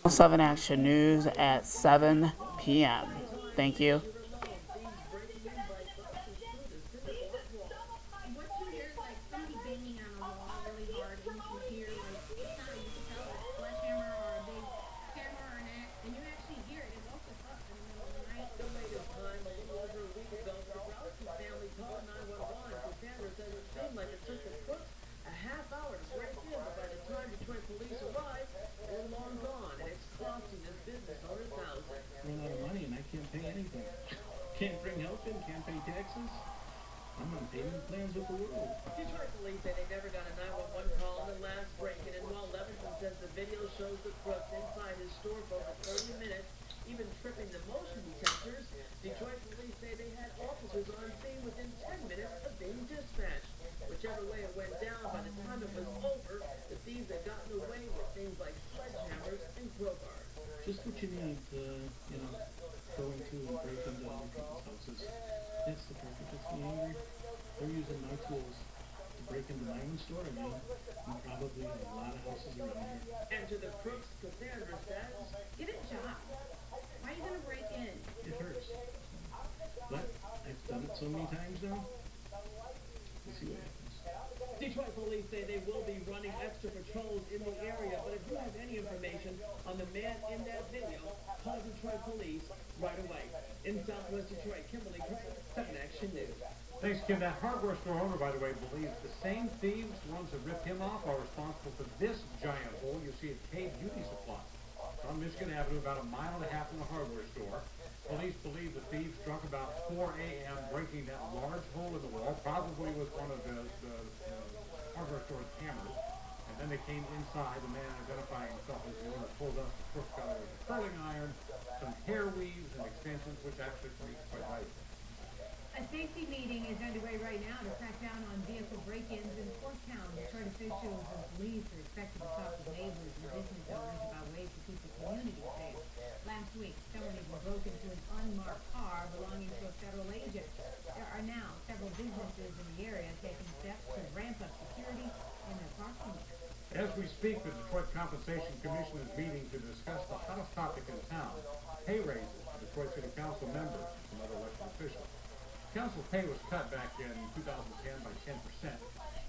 7 Action News at 7 p.m. Thank you. Run out of money and I can't pay anything. Can't bring help in, can't pay taxes. I'm on payment plans with the world. Detroit police say they never got a 911 call on the last break-in, and while Levinson says the video shows the crooks inside his store for over 30 minutes, even tripping the motion detectors, Detroit police say they had officers on scene within 10 minutes of being dispatched. Whichever way it went down, by the time it was over, the thieves had gotten away with things like sledgehammers and crowbars. Just what you need, going to and break into other people's houses. That's the perfect. Gets me angry. They're using my tools to break into my own store. I mean, and probably a lot of houses around here. And to the crooks, Cassandra says, get a job. Why are you going to break in? It hurts. But I've done it so many times now. We'll see what happens. Detroit police say they will be running extra patrols in the area, but if you have any information on the man in that video, call Detroit police right away. In Southwest Detroit, Kimberly Craig, 7 Action News. Thanks, Kim. That hardware store owner, by the way, believes the same thieves, the ones that ripped him off, are responsible for this giant hole you see at K Beauty Supply. It's on Michigan Avenue, about a mile and a half from the hardware store. Police believe the thieves struck about 4 a.m., breaking that large hole in the wall, probably with one of the hardware store's hammers. And then they came inside. The man, identifying himself as the owner, told us the crook got away with a curling iron, some hair weaves, and extensions, which actually makes quite valuable. A safety meeting is underway right now to crack down on vehicle break-ins in Fort Town. Detroit officials and police are expected to talk with neighbors and business owners about ways to keep the community safe. Last week, someone even broke into an unmarked car belonging to a federal agent. There are now several businesses in the area taking steps to ramp up security in their parking lots. As we speak, the Detroit Compensation Commission is meeting to discuss the hottest topic in town, pay raises for Detroit City Council members and some other elected officials. Council pay was cut back in 2010 by 10%.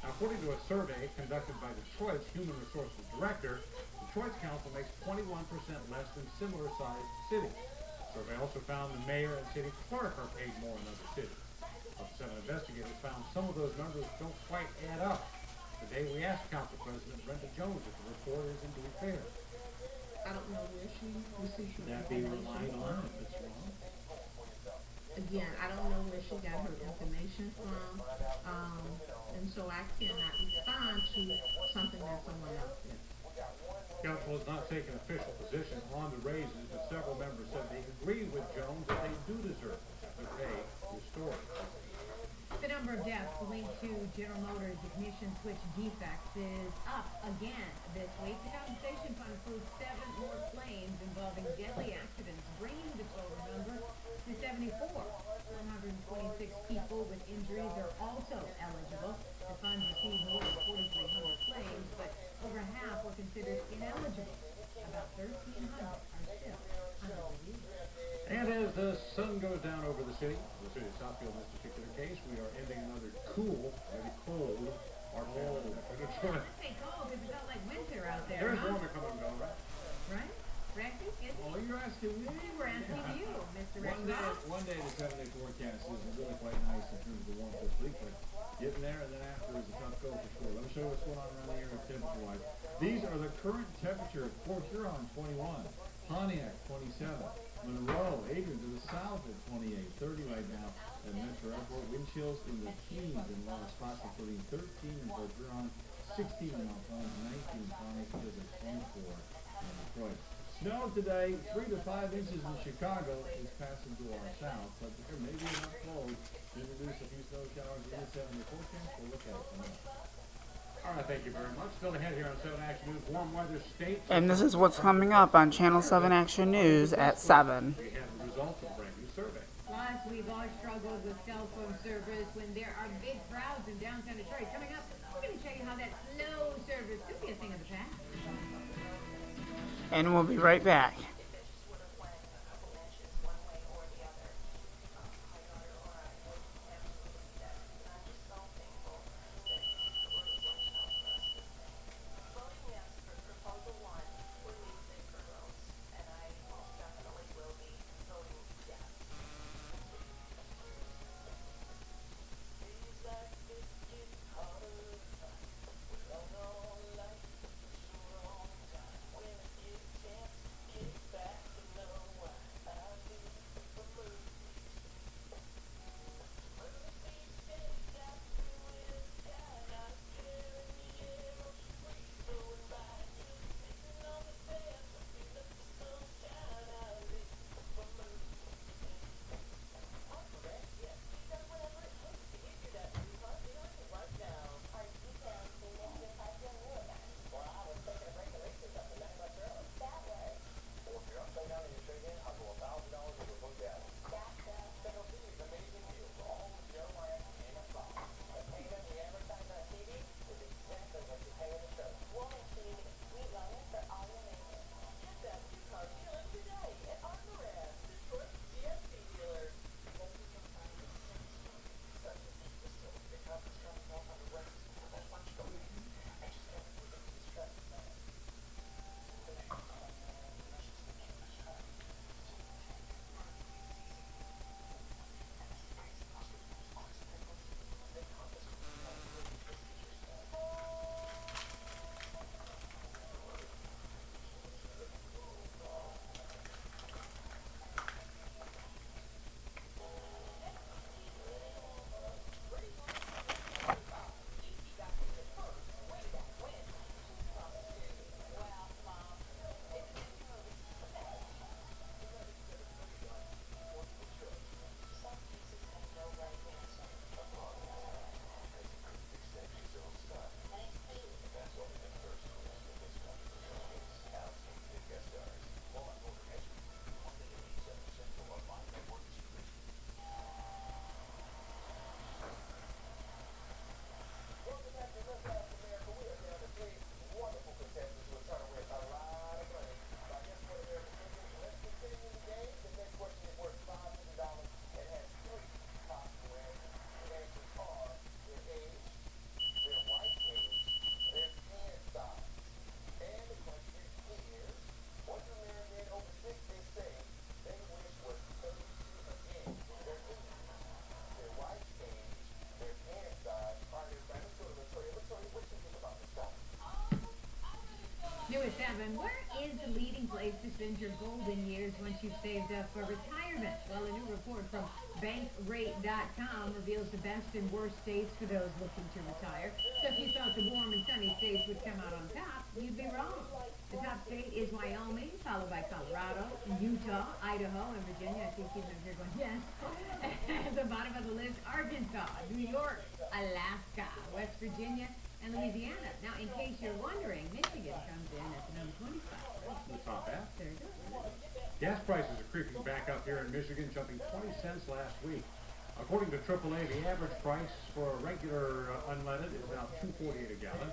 Now, according to a survey conducted by Detroit's Human Resources Director, Detroit's council makes 21% less than similar-sized cities. The survey also found the mayor and city clerk are paid more in other cities. Up to 7 investigators found some of those numbers don't quite add up. Today, we asked Council President Brenda Jones if the report is indeed fair. I don't know where she received Should that be relied on if it's wrong? Again, I don't know where she got her information from, and so I cannot respond to something that someone else did. Council has not taken official position on the raises, but several members said they agree with Jones that they do deserve their pay restored. The number of deaths linked to General Motors ignition switch defects is up again this week. The compensation fund approved 7 more claims involving deadly accidents, bringing the total number to 74. 126 people with injuries are also eligible. The fund received more than 4,300 claims, but over half were considered ineligible. About 1,300 are still under review. And as the sun goes down over the city of Southfield in this particular case, we are ending another cool, maybe cold, art fair. I say cold because it felt like winter out there. There's huh? warmer coming and going, right? Right? Rexy? Oh, you're asking me? We're asking you, Mr. Rexy. One day the 7-day forecast is really quite nice in terms of the warmth this week, but getting there and then after is a tough go for sure. Let me show you what's going on around the area temperature-wise. These are the current temperatures. Port Huron, 21. Pontiac, 27. Monroe, Adrian to the south at 28. 30 right now at Metro Airport. Wind chills in the teens in a lot of spots, including 13 in Port Huron, 16 in Mount Pleasant, 19 in Pontiac, and 24 in Detroit. Snow today, 3 to 5 inches in Chicago, is passing to our south, but there may be enough flow to introduce a few snow showers in the 7-day forecast. We'll look at it tonight. All right, thank you very much. Still ahead here on 7 Action News, warm weather states. And this is what's coming up on Channel 7 Action News at 7. We have the results of a brand new survey. Plus, we've all struggled with cell phone service when there are big crowds in downtown Detroit. Coming up, we're going to show you how that slow service could be a thing of the past. and we'll be right back. New at 7, where is the leading place to spend your golden years once you've saved up for retirement? Well, a new report from bankrate.com reveals the best and worst states for those looking to retire. So if you thought the warm and sunny states would come out on top, you'd be wrong. The top state is Wyoming, followed by Colorado, Utah, Idaho, and Virginia. I think even if you're going, yes. At the bottom of the list, Arkansas, New York, Alaska, West Virginia, and Louisiana. Now, in case you're wondering, Michigan comes in at the number 25. The top half. There you go. Gas prices are creeping back up here in Michigan, jumping 20 cents last week. According to AAA, the average price for a regular unleaded is now $2.48 a gallon.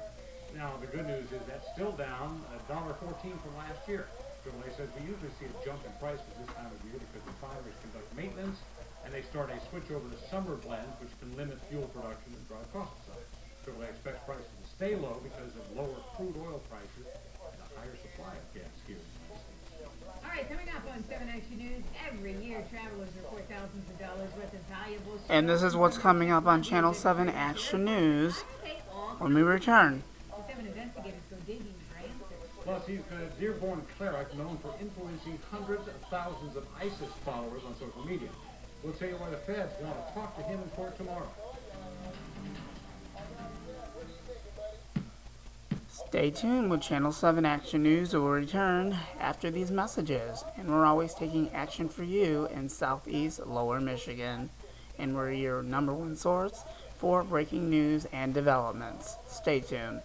Now, the good news is that's still down $1.14 from last year. AAA says we usually see a jump in prices this time of year because refineries conduct maintenance and they start a switch over to summer blends, which can limit fuel production and drive costs up. AAA expects prices to stay low because of lower crude oil prices and a higher supply of gas here in the United States. All right, coming up on 7 Action News, every year travelers report thousands of dollars worth of valuable. And this is what's coming up on Channel 7 Action News when we return. The 7 investigators go digging for answers. Plus, he's a Dearborn cleric known for influencing hundreds of thousands of ISIS followers on social media. We'll tell you why the feds want to talk to him in court tomorrow. Stay tuned with Channel 7 Action News. It will return after these messages. And we're always taking action for you in Southeast Lower Michigan. And we're your #1 source for breaking news and developments. Stay tuned.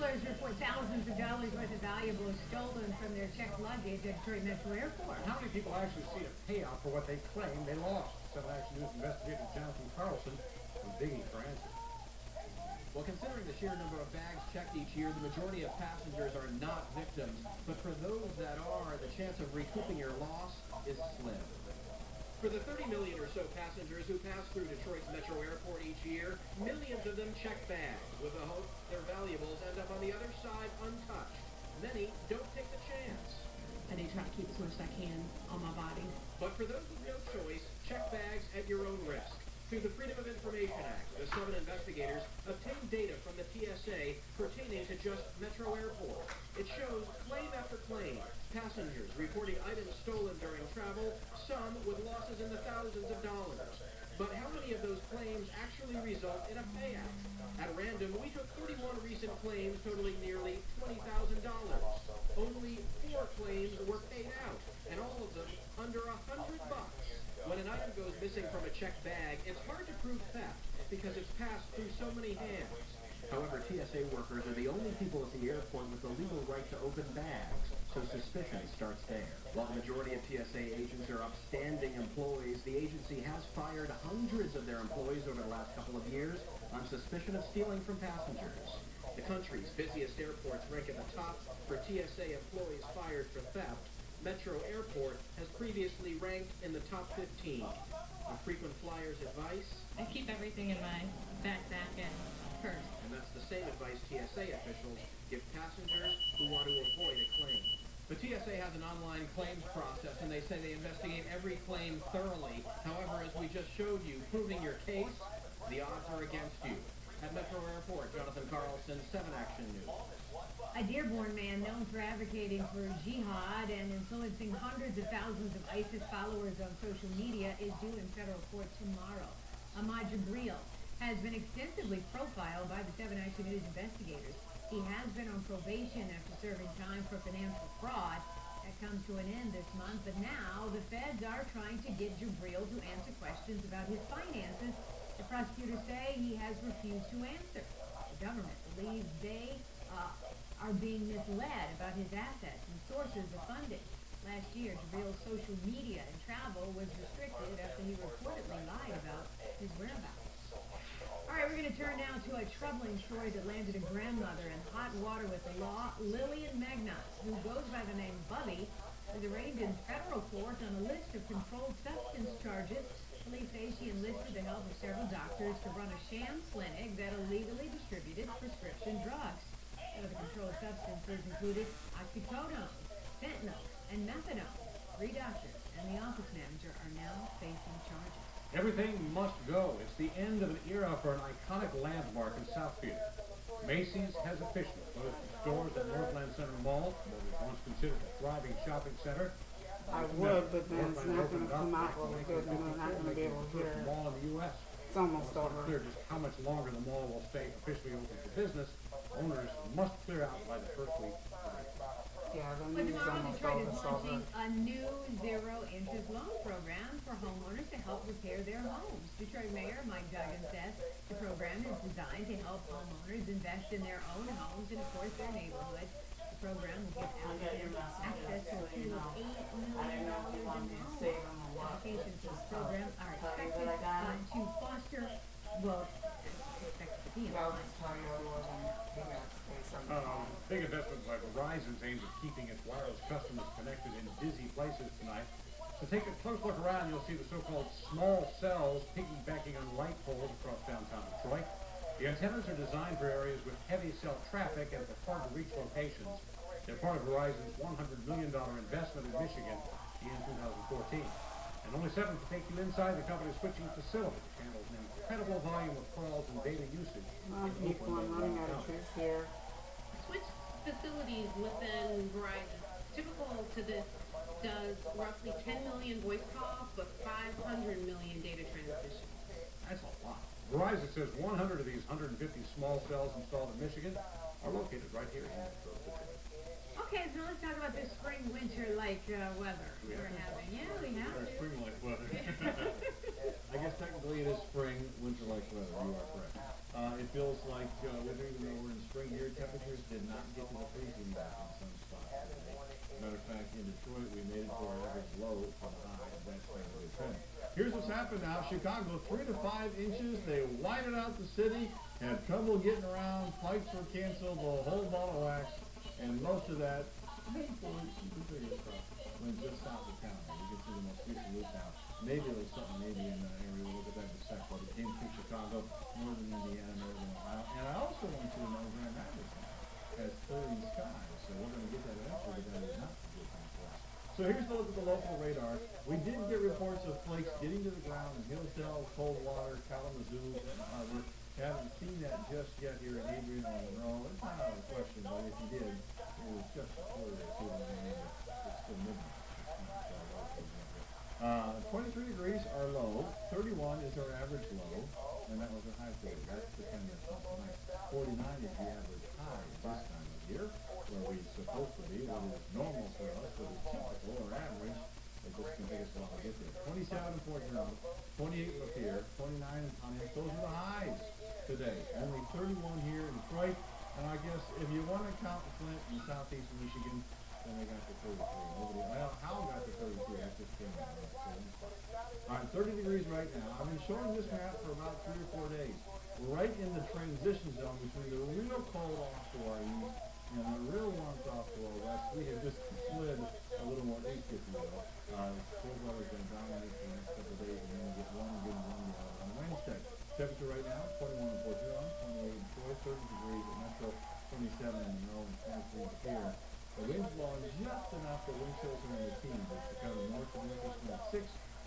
Travelers report thousands of dollars worth of valuables stolen from their checked luggage at Detroit Metro Airport. How many people actually see a payout for what they claim they lost? 7 Action News investigator Jonathan Carlson was digging for answers. Well, considering the sheer number of bags checked each year, the majority of passengers are not victims. But for those that are, the chance of recouping your loss is slim. For the 30 million or so passengers who pass through Detroit's Metro Airport each year, millions of them check bags with the hope their valuables end up on the other side untouched. Many don't take the chance. I do try to keep as much as I can on my body. But for those with no choice, check bags at your own risk. Through the Freedom of Information Act, the 7 investigators obtained data from the TSA pertaining to just Metro Airport. It shows claim after claim, passengers reporting items stolen during travel, some with losses in the thousands of dollars. But how many of those claims actually result in a payout? At random, we took 31 recent claims totaling nearly $20,000. Only 4 claims were paid out, and all of them under $100. When an item goes missing from a checked bag, it's hard to prove theft because it's passed through so many hands. However, TSA workers are the only people at the airport with the legal right to open bags, so suspicion starts there. While the majority of TSA agents are upstanding employees, the agency has fired hundreds of their employees over the last couple of years on suspicion of stealing from passengers. The country's busiest airports rank at the top for TSA employees fired for theft. Metro Airport has previously ranked in the top 15. A frequent flyer's advice? I keep everything in my backpack and purse. And that's the same advice TSA officials give passengers who want to avoid a claim. The TSA has an online claims process, and they say they investigate every claim thoroughly. However, as we just showed you, proving your case, the odds are against you. At Metro Airport, Jonathan Carlson, 7 Action News. A Dearborn man known for advocating for jihad and influencing hundreds of thousands of ISIS followers on social media is due in federal court tomorrow. Ahmad Jabril has been extensively profiled by the 7 Action News investigators. He has been on probation after serving time for financial fraud. That comes to an end this month, but now the feds are trying to get Jabril to answer questions about his finances. The prosecutors say he has refused to answer. The government believes they are being misled about his assets and sources of funding. Last year, Jabril's social media and travel was restricted after he reportedly lied about his whereabouts. All right, we're going to turn now to a troubling story that landed a grandmother in hot water with the law. Lillian Magnus, who goes by the name Bubby, was arraigned in federal court on a list of controlled substance charges. Police say she enlisted the help of several doctors to run a sham clinic that illegally distributed prescription drugs. Some of the controlled substances included oxycodone, fentanyl, and methadone. 3 doctors and the office manager are now facing charges. Everything must go. It's the end of an era for an iconic landmark in Southfield. Macy's has officially closed its doors at Northland Center Mall, what was once considered a thriving shopping center. I would, but then it's not going to come out really good, and we're not going to be able to hear it. Mall in the U.S. It's almost It's not over. clear just how much longer the mall will stay officially open for business. Owners must clear out by the first week of April. Yeah, the Well, news tomorrow almost Detroit over, is so launching a new zero-interest loan program for homeowners to help repair their homes. Detroit Mayor Mike Duggan says the program is designed to help homeowners invest in their own homes and, of course, their neighborhoods. The program will give access to a pool of $8 million in loans. Applications for this program are expected to foster, well, expected to be in line. Big investment by Verizon's aimed at keeping its wireless customers connected in busy places tonight. To take a close look around, you'll see the so-called small cells piggybacking on light poles across downtown Detroit. The antennas are designed for areas with heavy cell traffic and for hard-to-reach locations. They're part of Verizon's $100 million investment in Michigan in 2014. And only 7 to take you inside the company's switching facility, which handles an incredible volume of calls and data usage. people, I'm running out of juice here. Switch facilities within Verizon, typical to this, does roughly 10 million voice calls, but 500 million data transmissions. That's a lot. Verizon says 100 of these 150 small cells installed in Michigan are located right here in Detroit. Okay, so let's talk about this spring-winter-like weather we're having. Yeah, we have Our it. spring-like weather. I guess technically it is spring, winter-like weather. You are correct. It feels like winter, even though we're in spring here. Temperatures did Here's what's happened now. Chicago, 3 to 5 inches. They whited out the city, had trouble getting around. Flights were canceled, a whole ball of wax, and most of that, went just south of town. You can see the most recent loop now. Maybe it was something maybe in that area. We'll look at that in a sec. But it came through Chicago, northern Indiana, northern Ohio. And I also want you to know Grand Rapids has clearing skies. So we're going to get that eventually, but that is not a good thing for us. So here's a look at the local radar. We did get reports of flakes getting to the ground in Hillsdale, Coldwater, Kalamazoo, and Harbor. Haven't seen that just yet here in Adrian or Monroe. It's not out of the question, but if you did, it was just a quarter or two. It's still midnight. 23 degrees are low. 31 is our average low, and that was our high for you. That's the 10 minutes off tonight. 49 is the average high this time of year, where we're supposed to be, what is normal for us, what is typical or average. It just can take us a while to get there. 27 in Fort Huron, 28 in Lapeer, 29 in Pontiac. Those are the highs today. Only 31 here in Detroit, and I guess if you want to count Flint in southeastern Michigan, then they got the 33. Nobody, well, Howell got the 33. That's just came out. All right, 30 degrees right now. I've been showing this map for about 3 or 4 days. We're right in the transition zone between the real cold off to our east and the real warmth off to our west. We have just slid a little more east, if you will. Cold weather's going to dominate for the next couple of days, and then we'll get one good one on Wednesday. Temperature right now, 21 in Fort Huron, 28 in Troy, 30 degrees at Metro, 27 in Monroe, and 23 here. The wind's blowing just enough that wind chills are in the teens. It's becoming north and northeast at 6.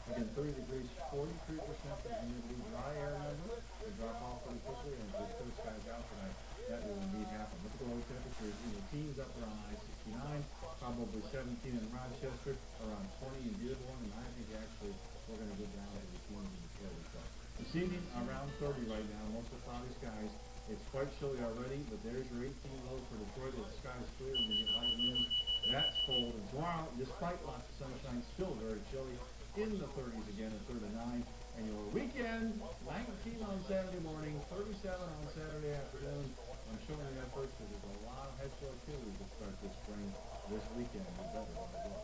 Again, 30 degrees, 43% for the humidity. Dry air number will drop off pretty quickly, and if we clear skies out tonight, that will indeed happen. Look at the low temperatures in the teens up around I-69, probably 17 in Rochester, around 20 in Dearborn, and I think actually we're going to get down to the teens in Detroit. So this evening, around 30 right now, most of the cloudy skies. It's quite chilly already, but there's your 18 low for Detroit. If the sky's clear and you get light winds, that's cold. And tomorrow, despite lots of sunshine, still very chilly. In the 30s again at 39. And your weekend, 19 on Saturday morning, 37 on Saturday afternoon. I'm showing you that first because there's a lot of high school activities that start this spring. This weekend, we better want to go.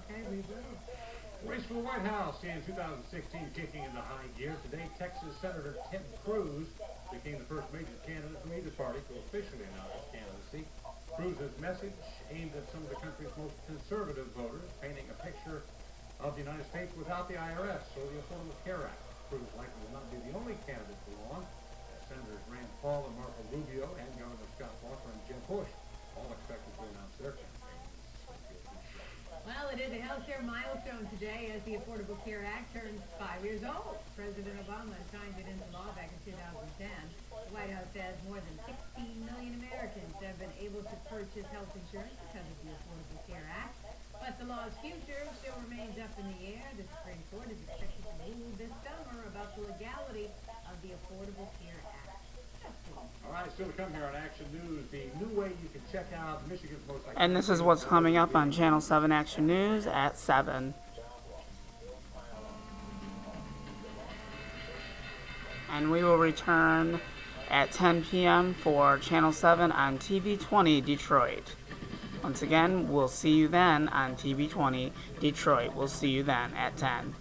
Okay, we will. Race for the White House in 2016 kicking into high gear. Today, Texas Senator Ted Cruz became the first major candidate from either party to officially announce his candidacy. Cruz's message aimed at some of the country's most conservative voters, painting a picture of the United States without the IRS or the Affordable Care Act. Cruz likely will not be the only candidate for long. Senators Rand Paul and Marco Rubio and Governor Scott Walker and Jeb Bush all expected to announce their campaigns. Well, it is a healthcare milestone today as the Affordable Care Act turns 5 years old. President Obama signed it into law back in 2010. The White House says more than 16 million Americans have been able to purchase health insurance because of the Affordable Care Act. But the law's future still remains up in the air. The Supreme Court is expected to rule this summer about the legality of the Affordable Care Act. All right, still to come here on Action News, the new way you can check out Michigan's most iconic. And this is what's coming up on Channel 7 Action News at 7. And we will return at 10 p.m. for Channel 7 on TV 20 Detroit. Once again, we'll see you then on TV 20 Detroit. We'll see you then at 10.